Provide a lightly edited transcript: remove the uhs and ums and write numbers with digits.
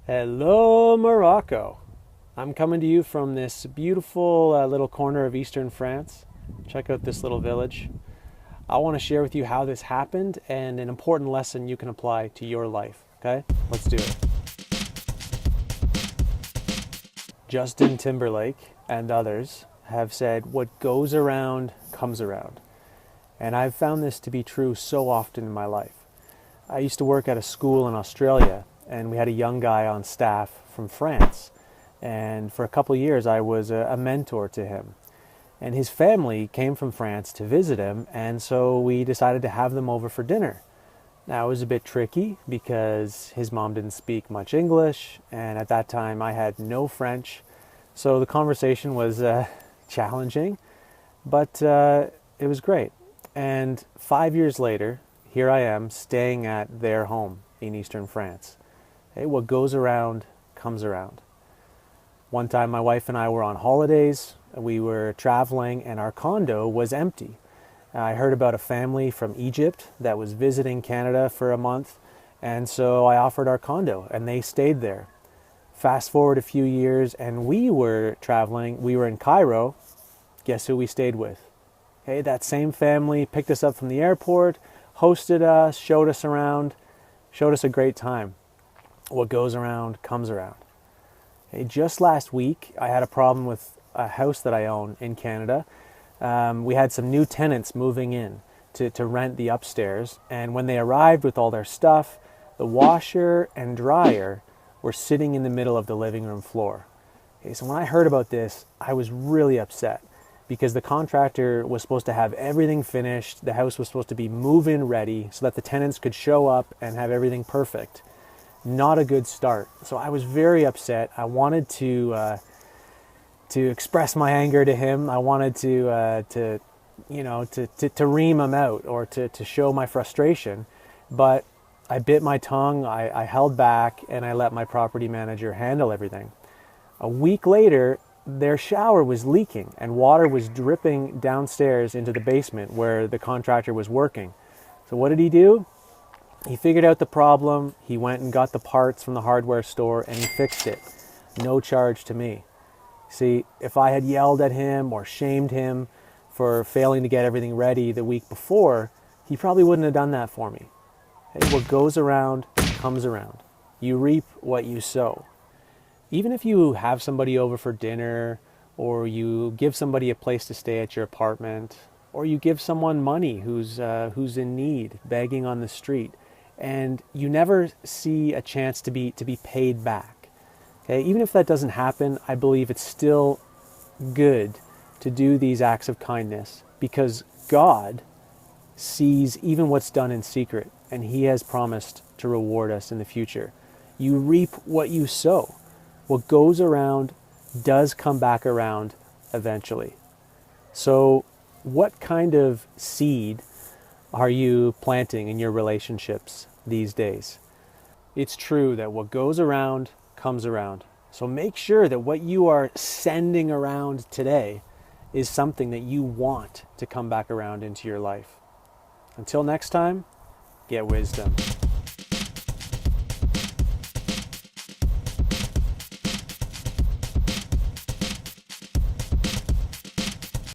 Hello, Morocco. I'm coming to you from this beautiful little corner of eastern France. Check out this little village. I want to share with you how this happened and an important lesson you can apply to your life. Okay, let's do it. Justin Timberlake and others have said, what goes around comes around. And I've found this to be true so often in my life. I used to work at a school in Australia, and we had a young guy on staff from France. And for a couple of years, I was a mentor to him. And his family came from France to visit him, and so we decided to have them over for dinner. Now, it was a bit tricky because his mom didn't speak much English, and at that time I had no French. So the conversation was challenging, but it was great. And 5 years later, here I am staying at their home in eastern France. Hey, what goes around comes around. One time my wife and I were on holidays. We were traveling and our condo was empty. I heard about a family from Egypt that was visiting Canada for a month, and so I offered our condo and they stayed there. Fast forward a few years and we were traveling. We were in Cairo. Guess who we stayed with? Hey, that same family picked us up from the airport, hosted us, showed us around, showed us a great time. What goes around comes around. Hey, just last week, I had a problem with a house that I own in Canada. We had some new tenants moving in to rent the upstairs, and when they arrived with all their stuff, the washer and dryer were sitting in the middle of the living room floor. Okay, so when I heard about this, I was really upset because the contractor was supposed to have everything finished. The house was supposed to be move-in ready so that the tenants could show up and have everything perfect. Not a good start. So I was very upset. I wanted to express my anger to him. I wanted to ream him out or to show my frustration. But I bit my tongue. I held back and I let my property manager handle everything. A week later, their shower was leaking and water was dripping downstairs into the basement where the contractor was working. So what did he do? He figured out the problem. He went and got the parts from the hardware store and he fixed it. No charge to me. See, if I had yelled at him or shamed him for failing to get everything ready the week before, he probably wouldn't have done that for me. Hey, what goes around comes around. You reap what you sow. Even if you have somebody over for dinner, or you give somebody a place to stay at your apartment, or you give someone money who's in need, begging on the street, and you never see a chance to be paid back. Okay, even if that doesn't happen, I believe it's still good to do these acts of kindness because God sees even what's done in secret, and He has promised to reward us in the future. You reap what you sow. What goes around does come back around eventually. So what kind of seed are you planting in your relationships these days? It's true that what goes around comes around. So make sure that what you are sending around today is something that you want to come back around into your life. Until next time, get wisdom.